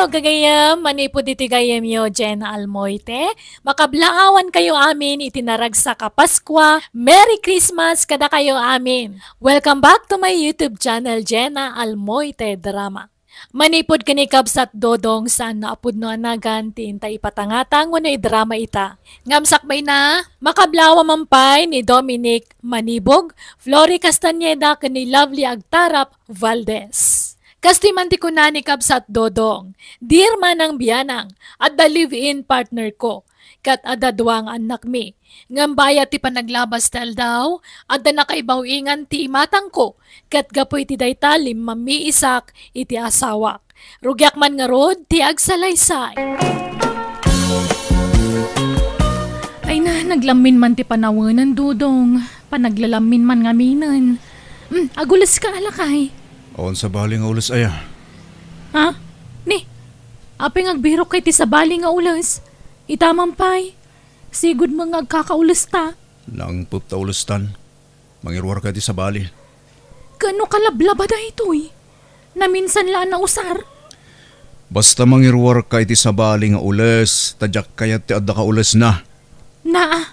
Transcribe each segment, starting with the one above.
Hello gagayam, manipod iti gayam yo Jenna Almoite. Makablaawan kayo amin itinarag sa Kapaskwa. Merry Christmas kada kayo amin. Welcome back to my YouTube channel Jenna Almoite Drama. Manipod kani kabsat dodong saan naapod no anagan tinta ipatangatang wano drama ita. Ngamsak may na makablawa mampay ni Dominic Manibog, Flory Castañeda kani Lovely Agtarap Valdez. Kastimanti ko na ni kabsat dodong, dear manang biyanang, at the live-in partner ko, kat adadwang anak mi. Ngambaya ti panaglabas tal daw, at da nakaibaw ingan ti imatang ko, kat gapoy ti daytalim mami isak iti asawak. Rugyak man nga rod, ti agsalaysay. Ay na, naglamin man ti panawanan dudong, panaglalamin man nga minan. Agulas ka alakay. On sa bali nga ulas aya. Ha? Ni, apeng agbiro kay ti sa bali nga ulas. Itamampay. Sigud mga agkakaulas ta. Nang puta ulastan. Mangirwar ka di sa bali. Kano kalablaba da ito'y? Na minsan laan na usar. Basta mangirwar ka iti sa bali nga ulas, tadyak kayat ti adda ka ulas na. Naa.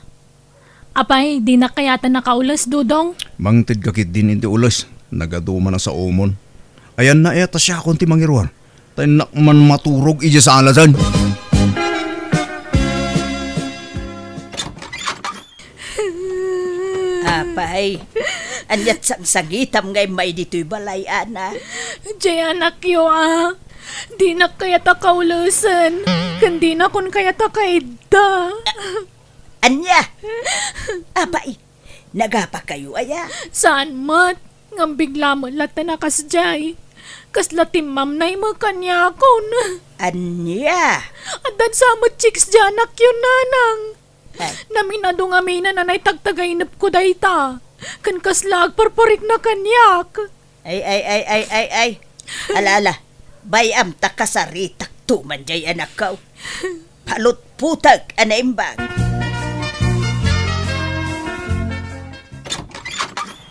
Apay, di na kayata nakaulas dudong. Mangtid kakit din iti ulas. Nagaduma na sa umon. Ayan na eta siya kunti mangirwar. Tayo nakman maturog ija sa alasan. Apay, anyat sang sagitam ngay may dito'y balay, ana. Jay anak yo Di na kayata kaulasan. Kandi na kun kayata kaida. Anya? Apay, nagapa kayo aya? Saan mat? Ngam bigla mo lata na kasjay. Kasla timam na yung kanya akon. Anya? At dan sama chicks janak yun nanang. Naminado nga mina na tagtagainap ko dayta. Kan kasla agparparik na kanyak. Ay. Alala, bayam takasaritak tuman jay anak ka. Palot putag anaimbag.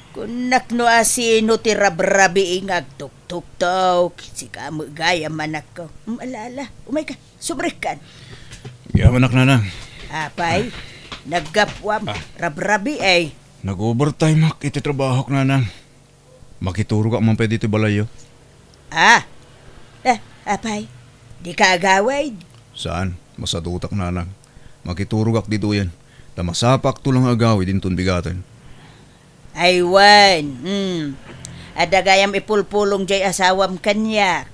Kunak no asino ti rabrabi ingag tuk-tuk-tuk. Si kamu gaya manak ko. Alala, umay ka, subrikan. Yaman anak nanang. Apay, naggapwam, rabrabi ay. Nag-overtime ak iti trabaho k nanang. Makituro ka man pwede iti balayo. Apay, di ka agaway. Saan? Masadutak nanang. Makituro kak dito yan. Tamasapak tulang agawi din ton bigatan. Aywan, adagayam ipulpulong jay asawam kanya.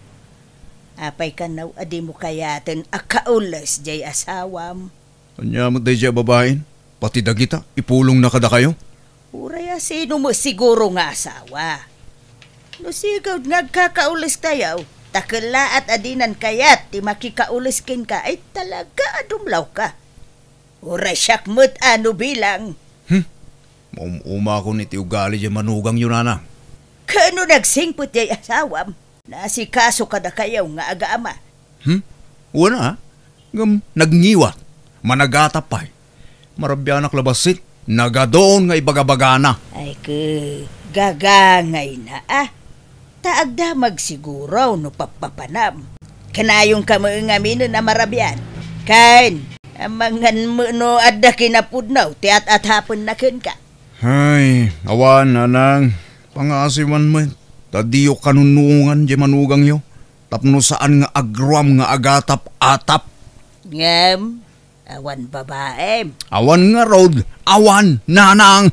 Apay kanaw, adi mo kayaten akaulas jay asawam. Anya mo day jay babaen? Pati dagita, ipulong na kada kayo? Uraya sino mo siguro nga asawa. No sigaw nagkakaulis tayo, takala at adinan kayat, ti makikaulis kin ka, ay talaga adumlaw ka. Uray siyak mo't ano bilang. Uma ko ni ti ugali dyan manugang yun nanang. Kano nagsingput jay asawam, nasikaso kada kayaw nga aga-ama. Wala ha? Nagngiwat, managatapay. Marabyanak labasit, nagadoon nga ibagabagana. Ay gagangay na Taagda magsiguraw no papapanam. Kanayong kamuingamino na marabyan. Kain, amangan mo no adda kinapudnaw, tiat at hapon na kun ka. Ay, awan nanang. Pangasiman mo, tadiyo kanunungan di manugang yo. Tapno saan nga agruam nga agatap-atap. Ngam, awan babae. Awan nga road, awan nanang.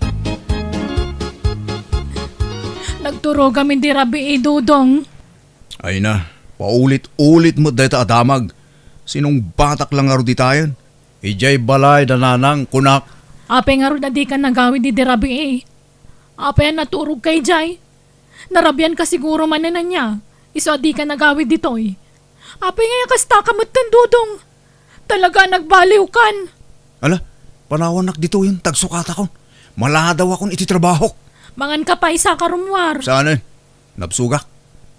Nagturo kami di rabi idudong. Ay na, paulit-ulit mo dahil adamag. Sinong batak lang nga ro di tayo? Ijay balay na nanang kunak. Apay nga ro na di ka nagawid di rabi Apay naturog kay Jay. Narabyan ka siguro man na niya. Iso di ka nagawid dito Apay nga kasta kamot dudong. Talaga nagbaliw kan. Ala, panawanak dito yun, tagsukata ko. Maladaw akong iti trabaho. Mangan ka pa isa karumwar. Saan Napsugak.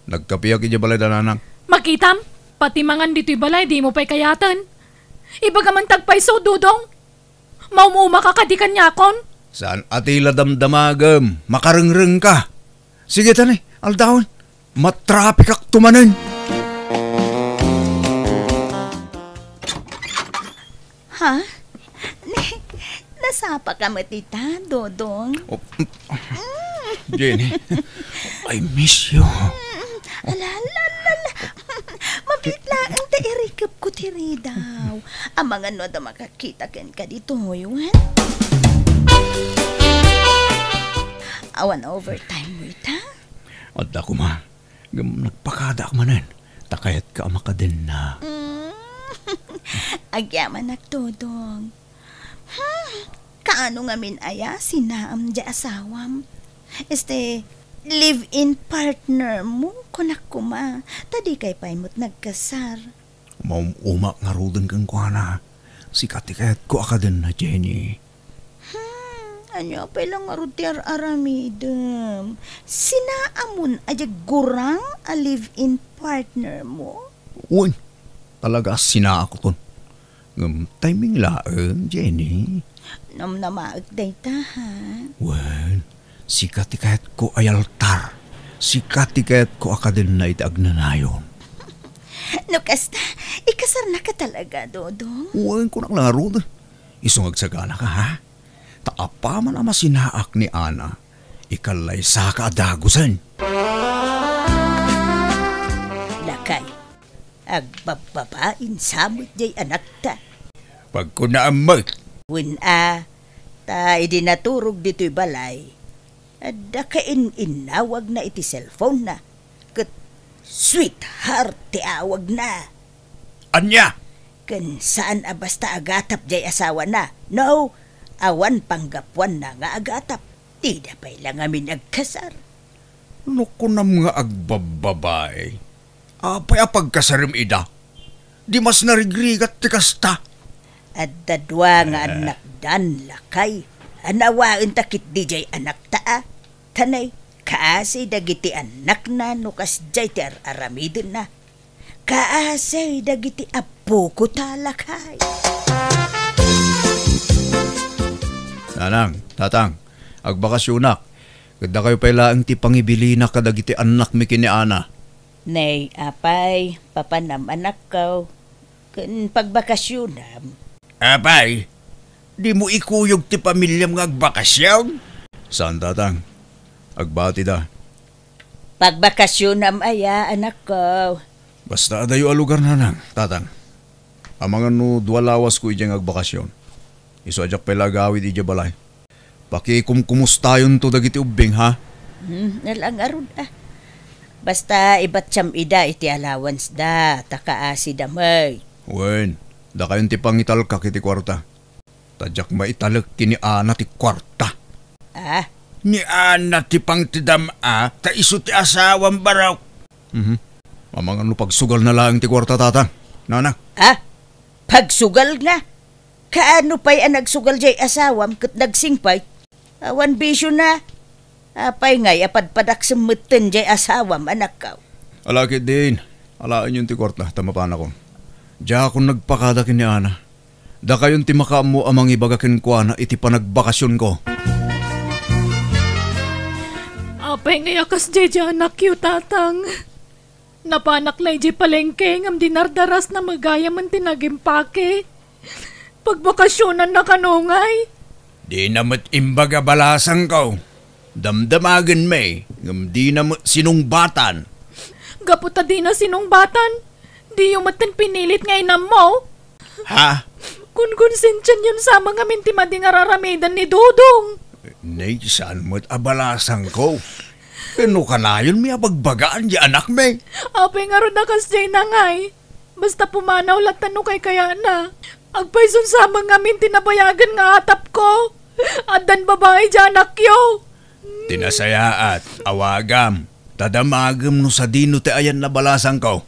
Nagkapiyak ija balay da nanang. Makitam, pati mangan dito'y balay, di mo pa'y kayatan. Ibaga man tagpay so dudong. Maumuma ka kadikan niya kon. Saan atila damdamagam, makarengreng ka. Sige tani, aldahon. Matrapik ak tumanan. Ha? Nasapa ka matita, Dodong? Oh, Jenny, I miss you. Ala. Mabitla ang tairikap ko tiri daw. Ang mga no da makakita ka dito, yun. Awan overtime mo ita? At ako ma, nagpakada ka manan. Takayat ka ama ka din na. Agyaman nagtudong. Kaano nga min aya sinaam di asawam? Live-in partner mo, kunak kuma. Tadi kay paimot nagkasar. Umak nga rodan kang kuhana. Si katikayat ko ka din na, Jenny. Anya pa lang arutiar aramidem. Sinaamon aja gurang a live-in partner mo? Uy, talaga sina ako ton. Timing laang, Jenny. Namnamaag dayta, ha? Well, si katikayat ko ay altar. Si katikayat ko ka din na itaag na nayon. Nukasta, ikasar na ka talaga, Dodong. Uy, kunak lang rodan. Isungag sagana ka, ha? Taapa man ama sinaak ni Ana, ikalay sa kaadagusan. Lakay, agbababain samot jay anak ta. Pag ko naamag, Wina, ta idinaturog dito'y balay. Ada kain inawag na iti cellphone na. Kat sweetheart ti awag na. anya? Kan saan basta agatap jay asawa na. No, awan panggapuan na nga agatap. Tida pa'y lang amin agkasar. No ko na mga agbababay. Apay apagkasarim ida. Di mas narigrigat ti kasta. At dadwa nga anak dan lakay. Anawaan takit DJ anak taa. Tanay, kaasay dagiti anak na nukas jay ti aramidin na. Kaasay dagiti apo ko talakay. Nanang, tatang, agbakasyonak. Kada kayo pala ang ti pangibili na kadagiti anak mi kini Ana. Nay, apay, papanam anak ko. Kun pagbakasyonam. Apay, di mo ikuyog ti pamilyam nga agbakasyon? Saan, tatang? Agbati da. Pagbakasyonam aya anak ko. Basta adayo a lugar nanang, tatang. Amangan no duwalawas ko ijang agbakasyon. Iso ajak pala gawid ija balay. Pakikumkumustayon to dagiti ubing, ha? Nalang arod ah. Basta ibat siyam ida iti allowance da, takaasi damay. Wen, da kayon ti pangital ka kiti kwarta. Tadyak maitalak kini Ana ti kwarta. Ah, Ni Ana ti pangtidam ta iso ti asawang baraw. Mamangan no pagsugal na lang ti kwarta, tatang. Nanang. pagsugal nga. Kaano pa'y ang nagsugal jay asawam kat nagsingpay? Awan bisyo na. Apay ngay apadpadak sumutin jay asawam anak ka. Alakit din. Alaan yun ti kwarta, tamapan ako. Diya akong nagpakadakin ni Ana. Da kayon ti makamu amang ibagakin ko na iti panagbakasyon ko. Apay ngayakas jay anak yu tatang. Napanak lay jay palengke ngam dinardaras na magaya man tinagimpake. Pagbakasyonan na kanungay. Di namat imbaga balasang ko. Damdamagan may, ngam di namat sinungbatan. Gaputa di na sinungbatan. Di yung matan pinilit ngay na mo. Ha? Kung konsensyan yun sa mga minti-mading araramidan ni Dudong. Nay, saan mo't abalasang ko? Kano ka na yun may abagbagaan di anak may? Apay nga ron na kasjay na ngay. Basta pumanaw latan no kay kaya na. Agpayson sa mga minti nabayagan nga atap ko. Adan babae di anak yo. Tinasaya at awagam. Tadamagam no sa dino ti ayan na balasang ko.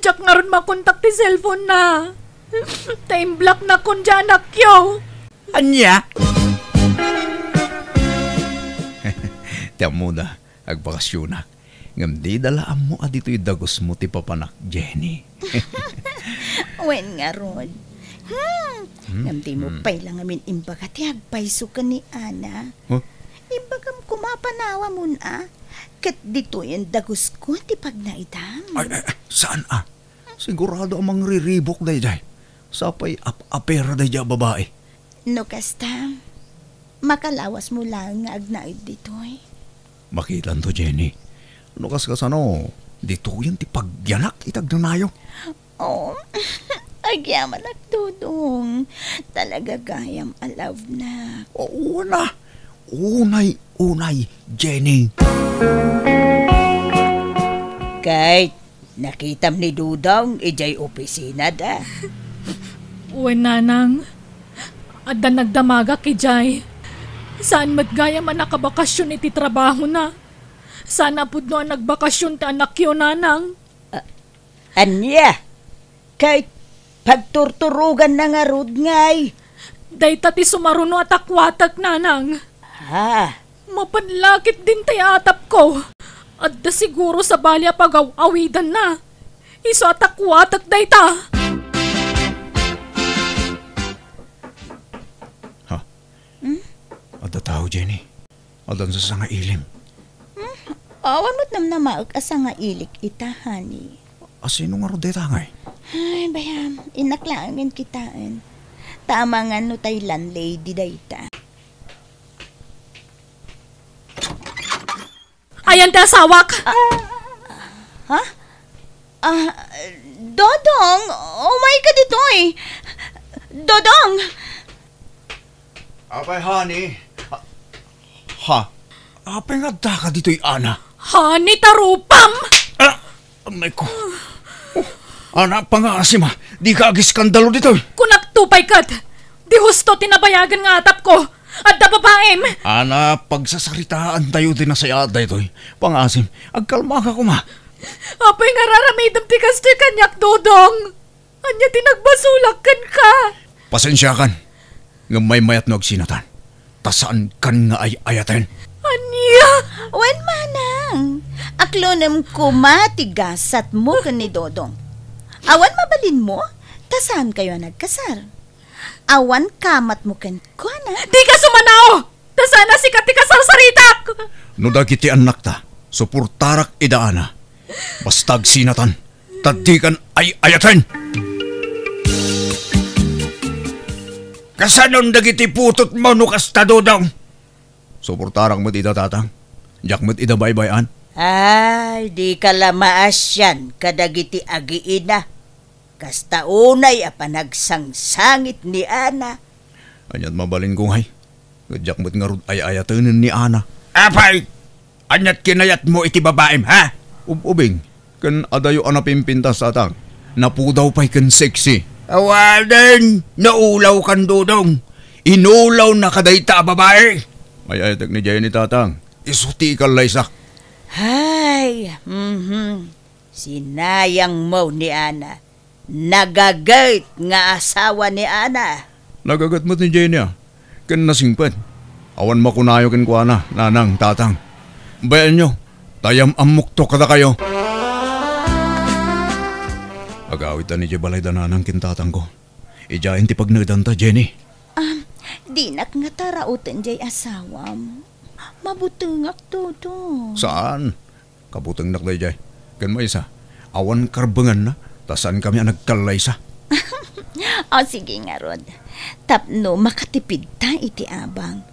Diyak nga ron makontak ti cellphone na. Time block na kun di anak yo. Anya? Tiyan mo na, agbakasyonak. Ngam di dalaan mo adito'y dagos mo ti papanak, Jenny. Wen nga ron. Namdi mo pa'y lang amin imbaga ti agpayso ka ni Ana. Huh? Imbagam kumapanawa mo na. Kat dito yung dagos ko ti pag naidam. Ay, saan ah? Sigurado amang riribok day. Sapay apera da dya babae. No kasta, makalawas mo lang nga agnaid dito eh. Makitan to, Jenny. Ano kasano, dito yan ti pagyanak itag na nayo. Oh, agyaman at Dodong. Talaga gayam alav na. Oo na. Unay, Jenny. Kahit nakitam ni Dudong, ijay opisina da. Uy, nanang. Adda nagdamaga kay Jay. Saan matgaya man nakabakasyon iti trabaho na? Sana pud no ang nagbakasyon ta anak yun, nanang. Anya, kahit pagturturugan na nga rod ngay. Day tati sumaruno at akwatak, nanang. Ha? Mapanlakit din tayo atap ko. At da siguro sa balya pag-awidan na. Iso at akwatak day ta. Ha? Ada tao, Jenny. Adan sa sanga ilim. Awan mo't namnamaag asa nga ilik itahani. Asino nga rodeta ngay? Ay, bayam, inaklangin kitaan. Tama nga no tay landlady dayta. Ayan ta sawak. Ha? Dodong! Oh my God, ito eh! Dodong! Apay, honey. Ha? Apay nga da ka dito'y Ana. Hani tarupam! Amay ko. Ana, pangasim ha. Di ka agiskandalo dito. Kunak tupay kat. Di husto tinabayagan nga atap ko. At da babaem. Ana, pagsasaritaan tayo din na sayada ito. Pangasim, agkalma ka kuma. Apay nga raramidam ti kastoy kanyak, Dodong. Anya tinagbasulakan ka. Pasensya kan. Nga may mayat no agsinatan. Tasaan kan nga ay ayaten. Anya? Wen manang, aklonem ko matigasat mo ka ni Dodong. Awan mabalin mo, tasan kayo nagkasar. Awan kamat mo kan ko na. Di ka sumanao! Tasana sikat ti kasarsaritak! No dagiti anak ta, supurtarak idaana. Bastag sinatan, tadikan ay ayaten. Kasanon dagiti putot mo no kasta Dodong. Supurtarak mo ida tatang. Jak mo ida baybayan. Ay, di ka lamaas yan, kadagiti agiina. Kasta unay apanagsangit ni Ana. Anyat mabalin kong hay. Jak mo nga rod ay ayaten ni Ana. Apay! Anyat kinayat mo iti babaem, ha? Ubing, kan adayo anapimpintas atang. Napudaw pa'y kan sexy. Awalan! Naulaw kan Dodong. Inulaw na kadayta babae. Ay ayatag ni Jenny tatang. Isuti ka laysak. Hay, sinayang mo ni Ana. Nagagait nga asawa ni Ana. Nagagat mo ni Jenny ah. Kan nasingpad. Awan makunayo kin kwa na, nanang, tatang. Bayan nyo, tayam amukto kada kayo. Agawitan ni Jebalay da nanang kintatang ko. Ijain ti pagnagdanta, Jenny. Di nak nga tarautan jay asawam. Mabutungak todo. Saan? Kabutang nakday jay. Kan mo isa, awan karbangan na, tasan kami ang nagkalaysa. O sige nga Rod. Tapno makatipid ta iti abang.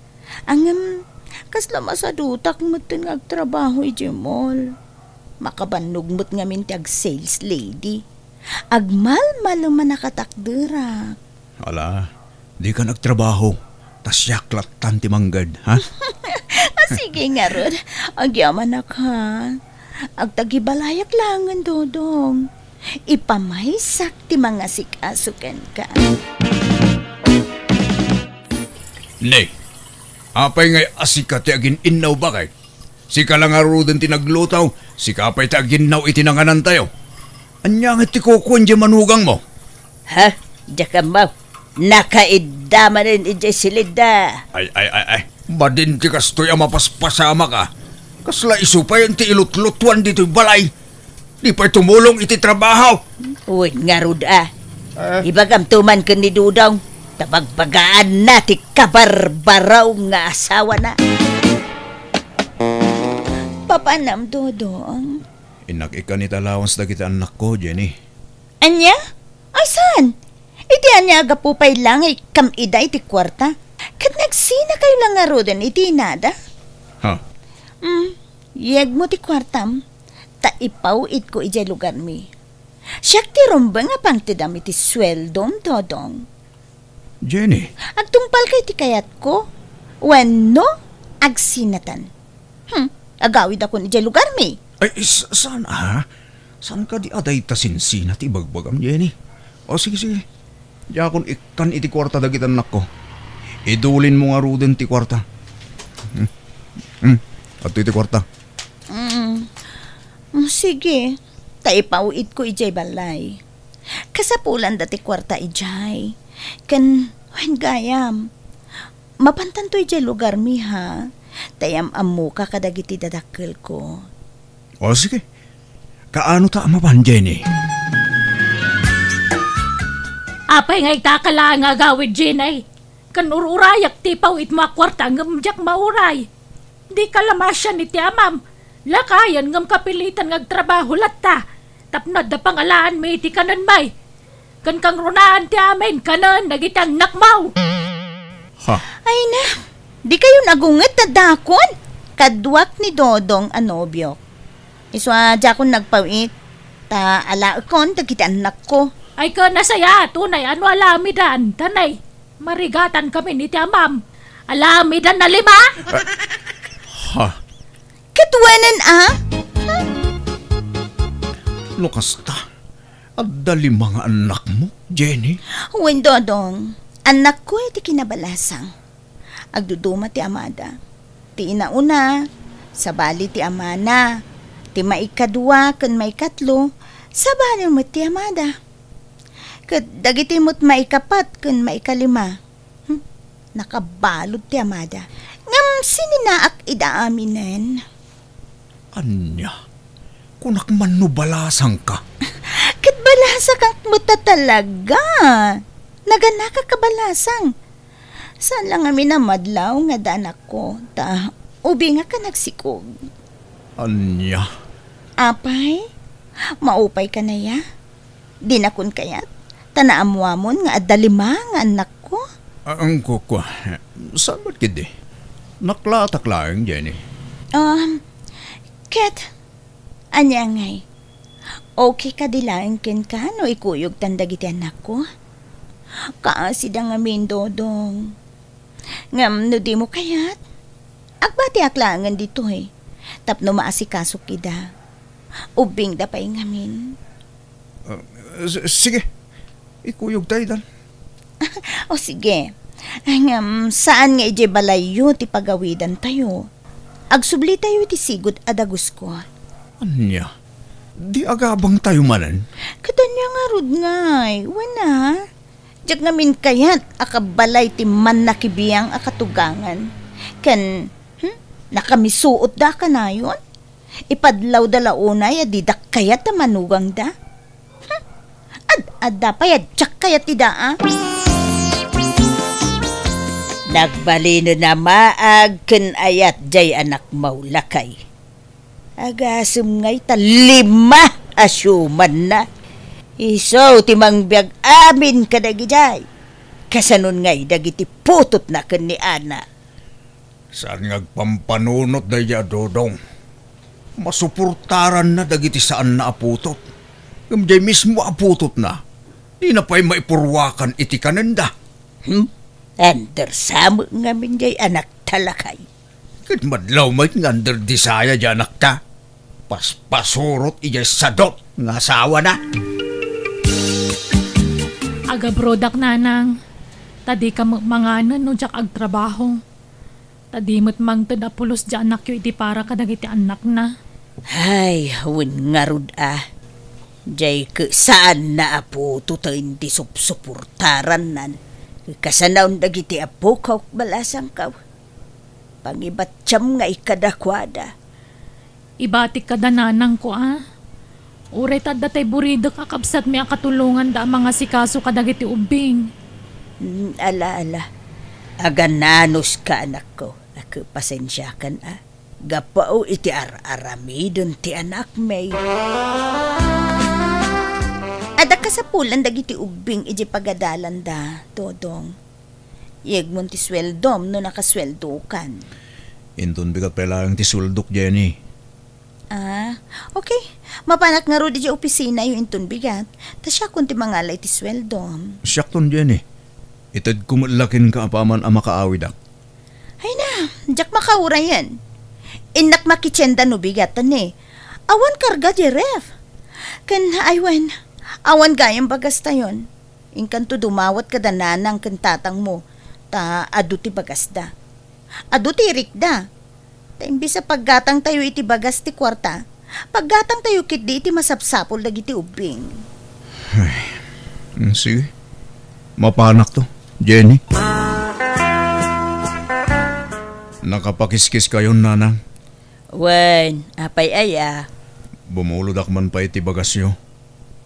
Ang kasla masadutak mo agtrabaho iti mall. Makabannog mo't nga minti ag sales lady. Agmal-malo man nakatakdera. Ala, di ka nagtrabaho. Tas yaklat tanti manggad, ha? Sige nga Rod. Agyaman na ka. Agtagibalayak langan Dodong. Ipamaysak ti mga sikasukan ka. Nay, apay ngay asika ti agin innaw bakay. Sika lang arudan tinaglutaw, sika pa'y ti agin naw itinanganan tayo. Anya nga ti kukuan di manugang mo. Ha? Diya ka mo. Nakaidama rin ijay silida. Ay. Badin ti kastoy ang mapaspasama ka. Kasla iso pa yung ti ilutlutuan dito'y balay. Di pa'y tumulong iti trabaho. Uy, nga Rod Ibagam tuman ka ni Dudong. Tabagbagaan na ti kabarbaraw nga asawa na. Papanam, Dodong. Inak ikanit allowance na kita anak ko, Jenny. Anya? Ay, saan? Iti anya agapupay lang ay kamida iti kwarta. Kat nagsina kayo lang nga rodan iti nada. Ha? Yag mo ti kwartam. Ta ipaw it ko iti lugar mi. Siyak ti rumba nga pang tidam iti sweldom, Dodong. Jenny, Agtungpal kay ti kayat ko. Wenno, agsinatan. Agawid ako ni lugar mi. ay saan ha? Saan ka di aday tasinsin at ibagbagam, Jenny? O sige. Di akong ikan iti kwarta dagitan nak ko. Idulin mo nga ruden ti kwarta. Ato iti kwarta. Sige. Taipawid ko ijay balay. Kasapulan dati kwarta ijay. Kan, wen gayam. Mapantan to ijay lugar mi ha. Tayam amu ka kadagiti dadakkel ko. O sige. Kaano ta amapan, Jenny? Apay nga itakala nga gawid, Jenay. Kan ururayak ti paw it makwarta ngam jak mauray. Di kalamasya ni ti amam. Lakayan ngam kapilitan ngagtrabaho latta. Tapnod da pangalaan may ti kanan may. Kan kang runaan ti amin kanan nagitang nakmaw. Ha? Ay na, di kayo nagunget na dakon. Kadwak ni Dodong anobyo. Iswa jakon nagpawit. Ta alaakon tagiti anak ko. Ay ka nasaya, tunay ano alamidan, tanay. Marigatan kami ni ti amam. Alamidan na 5. Ha? Katwanan Lukas ta. Adali mga anak mo, Jenny. Wen Dodong, anak ko iti kinabalasang. Agduduma ti amada. Ti inauna, sabali ti amana. Ti maikadwa kan maikatlo, sabali mo ti amada. Kat dagiti mo't maikapat kan maikalima. Nakabalod ti amada. Ngam sininaak idaaminen. Anya, kunak man no balasang ka. Kat balasa kang muta talaga. Naganaka kabalasang. Saan lang kami namadlaw nga danak ko. Ta, ubi nga ka nagsikog. Anya, Apay, maupay ka na ya. Dinakon kayat. Tanaamuamon nga adalima nga anak ko. ang kukwa. Saan ba't kidi? Naklatak lang, Jenny. Ket, anya ngay. Okay ka dilain ken ka no ikuyog tandagiti anak ko? Kaasida nga min, Dodong. Ngam no di mo kayat? Agbati aklangan dito Tapno maasikaso kida. Ubing da pa'y ngamin. Sige, ikuyog tayo dan. O sige. Ngam, saan nga ije balayo ti pagawidan tayo? Agsubli tayo ti sigod adagus ko. Anya, di agabang tayo manan? Katanya nga rod ngay. Wana. Diyak ngamin kayat akabalay ti man nakibiyang akatugangan. Kan, nakamisuot da ka na yun? Ipadlaw da launay adidak kayat na manugang da? Ad payad tsak kayat ti da Nagbali na maag ken ayat jay anak maulakay. Agasum ngay ta 5 asyuman na. Iso timang biag amin kadagi jay. Kasanon ngay dagiti putot na ken ni Ana. Saan ngagpampanunot da ya, Dodong? Masuportaran na dagiti saan na aputot. Kamjay mismo aputot na. Di na pa'y maipurwakan iti kananda. Ander samo ngamin jay anak talakay. Kat madlaw may ngander di saya dyan anak ta. Paspasurot ijay sadot nga asawa na. Aga brodak nanang. Tadi ka manganan no jak agtrabaho. Tadi mo't mangtod apulos dyan anak iti para kadagiti anak na. Ay, hawin nga rod Jay ke saan na apo tutayin ti supportaran nan. Kasanaon dagiti apo kaw balasang kaw. Pangibatsyam nga ikadakwada. Ibatik ka dananang ko Uray tad datay burido kakabsat may katulungan da mga sikaso kadagiti ubing. Ala. Agananos ka anak ko. Ako pasensya kan Gapao iti aramidon ti anak may. Ada ka sa pulan dagiti ubing iji pagadalan da, Dodong. Iyag mo ti sweldom no nakasweldo kan. Inton bigat pala ang tisuldok, Jenny. Okay. Mapanak nga ro di opisina yung inton bigat. Ta siya kung ti mangalay ti sweldom. Siyakton, Jenny. Itad kumalakin ka apaman ang makaawid ak. Ay na, jak makaura yan. Inak makitsenda no bigatan eh. Awan karga di ref. Kan aywan, awan gayang bagas tayon. Inkan to dumawat ka dananang kantatang mo. Ta adu ti bagas da. Adu ti rikda. Ta imbis sa paggatang tayo iti bagas ti kwarta. Paggatang tayo kit di iti masapsapol dagiti ubing. Sige. Mapanak to, Jenny. Nakapakiskis kayo, nanang. Wen, apay aya. Bumulod man pa iti bagasyo.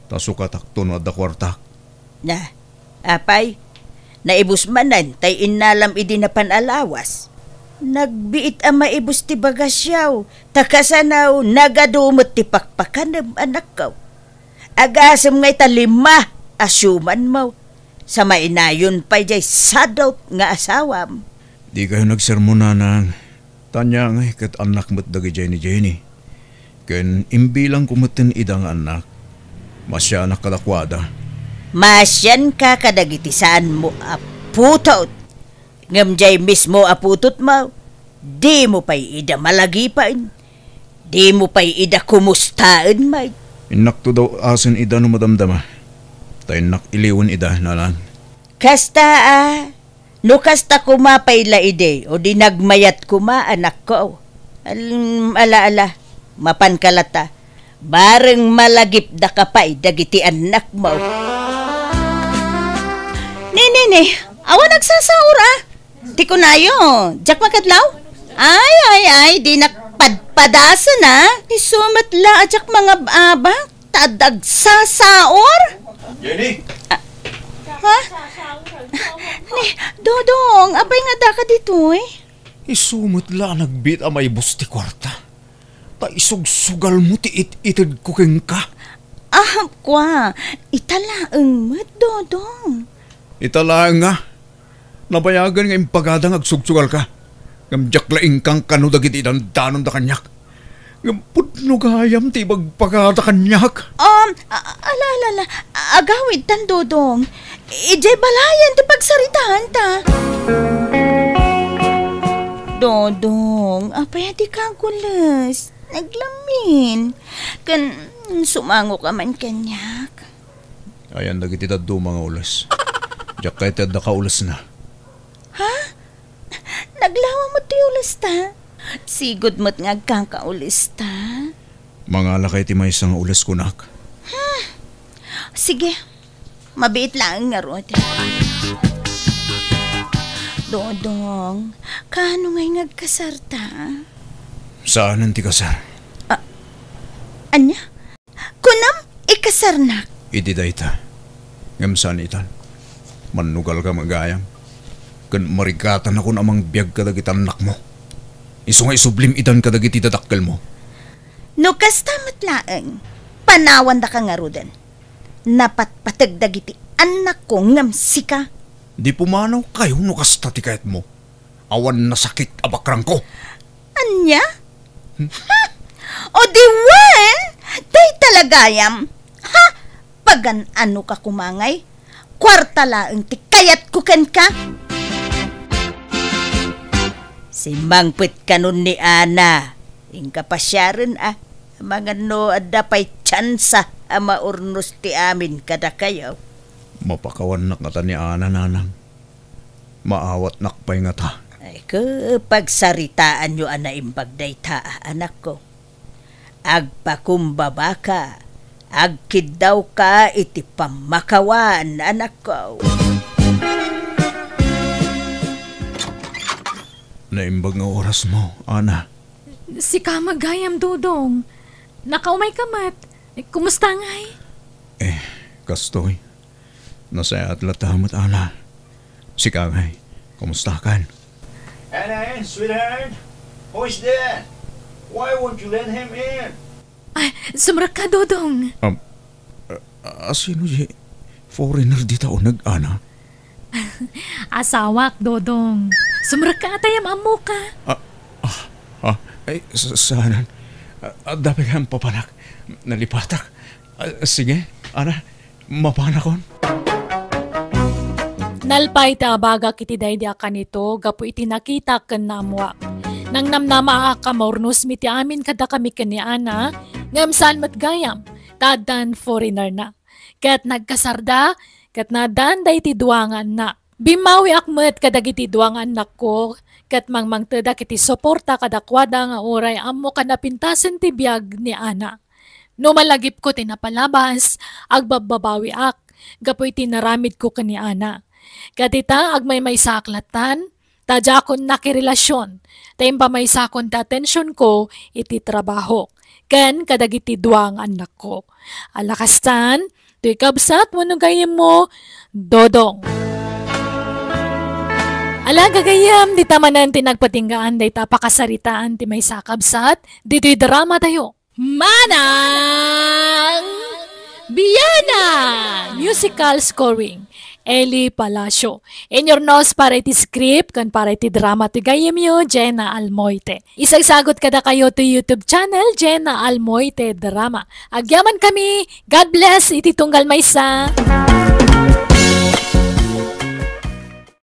Tasukatak to no adda kwartak. Na, apay, naibus manan, tay inalam idi na panalawas. Nagbiit ang maibus ti bagasyaw, takasanaw, nagadumot ti pakpakan ng anak ko. Agasam ngay talima, asyuman mo. Sa mainayon pa jay sadot nga asawam. Di kayo nagsermon, nanang. Tanya nga kat anak mo't dagi Jenny Jenny. Ken imbilang kumutin idang anak. Masya anak kadakwada. Masyan ka kadagitisan mo aputot. Ngamjay mismo aputot mo. Di mo pa'y ida malagipan. Di mo pa'y ida kumustaan, may. Inak to daw asin ida no madamdama. Tayo nak iliwan ida, nanang. Kasta no kasta kumapay la ide o di nagmayat kuma anak ko. Ala, mapankalata. Bareng malagip da kapay dagiti anak mo. Ni, awan nagsasaur Di ko na yun. Jack makadlaw? Ay, di nakpadpadasan Di sumatla ajak mga abang. Tadag sasaor? Jenny! Ha? Ni, Dodong, apay nga da ka dito Isumot la nagbit amay busti kwarta. Ta isugsugal mo ti itid kuking ka. Ahap kwa, italaang mat, Dodong. Italaan nga. Nabayagan nga impagadang agsugsugal ka. Ngamjaklaing kang kanudag iti dandanon da kanyak. Ngampudno gayam ti bagpagada kanyak. Ala, agawid tan, Dodong. Ijay balayan ti pagsaritahan ta. Dodong, apay di ka gulas. Naglamin. Kan sumango ka man kanyak. Ayan dagiti daddo mga ulas. Diyak kay tadda ka ulas na. Ha? Naglawa mo ti ulas ta? Sigod mo't nga kang kaulis ta? Mga lakay ti may isang ulas kunak. Sige, mabiit lang nga ron. Dodong, kano ngay ngagkasarta? Saan ang ti kasar? Anya? Kunam, ikasarnak. Iti dayta. Ngamsan itan. Manugal ka magayam. Kan marigatan ako namang biyag kadagit anak mo. Iso nga isublim itan kadagit itadakkel mo. No kastamat laeng, panawan da ka nga rudan. Napatpatag dagiti anak ko ngamsi ka. Di pumanaw kayo no kasta ti kayat mo. Awan na sakit abakrang ko. Anya? O diwan, day talagayam. Ha? Pagan ano ka kumangay? Kwarta laeng ti kayat kuken ka. Si mangpit kanon ni Ana. Ingka pasyaran mga no adda pa'y tsansa ama urnos ti amin kada kayo. Mapakawan nak nga ta ni Ana, nanang. Maawat nakpay nga ta. Ay pagsaritaan nyo imbag dayta anak ko. Agpakumbaba ka. Agkid daw ka iti pamakawan anak ko. Naimbag nga oras mo, Ana. Si Kamagayam, Dodong. Nakaumay kamat. Kumusta ngay? Kastoy. Nasaya at latahamot, Ana. Si Kangay, kumusta kan? Anna, sweetheart. Who is that? Why won't you let him in? Ay, sumrak ka, Dodong. Sino di foreigner di tao nag-ana? Asawak, Dodong. Sumrak ka atayam amo ka. Ay, saanan. Dapat kang papanak. Nalipatak. Sige, ana, mapanakon. Nalpay ta abaga kiti daydi akan ito, gapo iti nakita ken namwa. Nang namnama ka maurnos miti amin kada kami kaniana, ngam saan matgayam, tadan foreigner na. Kat nagkasarda, kat nadan day ti duwangan na. Bimawi akmet kadagiti duwangan na ko, kat mangmangtada kiti suporta kadakwada nga oray amo kanapintasen ti biyag ni ana. No malagip ko tinapalabas, agbababawi ak, gapoy tinaramid ko kani ana. Kadita agmay may saklatan, tadya akon nakirelasyon, tayong pa may sakon ta atensyon ko iti trabaho, ken kadagiti duwang anak ko. Alakastan, tuy kabsat wano gayem mo, Dodong. Ala gagayam, di tamanan tinagpatinggaan, day tapakasaritaan ti may sakabsat, dito'y drama tayo. Manang Biyana! Musical scoring. Eli Palacio. In your nose para iti script kan para iti drama ti gayem yo Jenna Almoite. Isagsagot kada kayo to YouTube channel Jenna Almoite Drama. Agyaman kami. God bless iti tunggal maysa.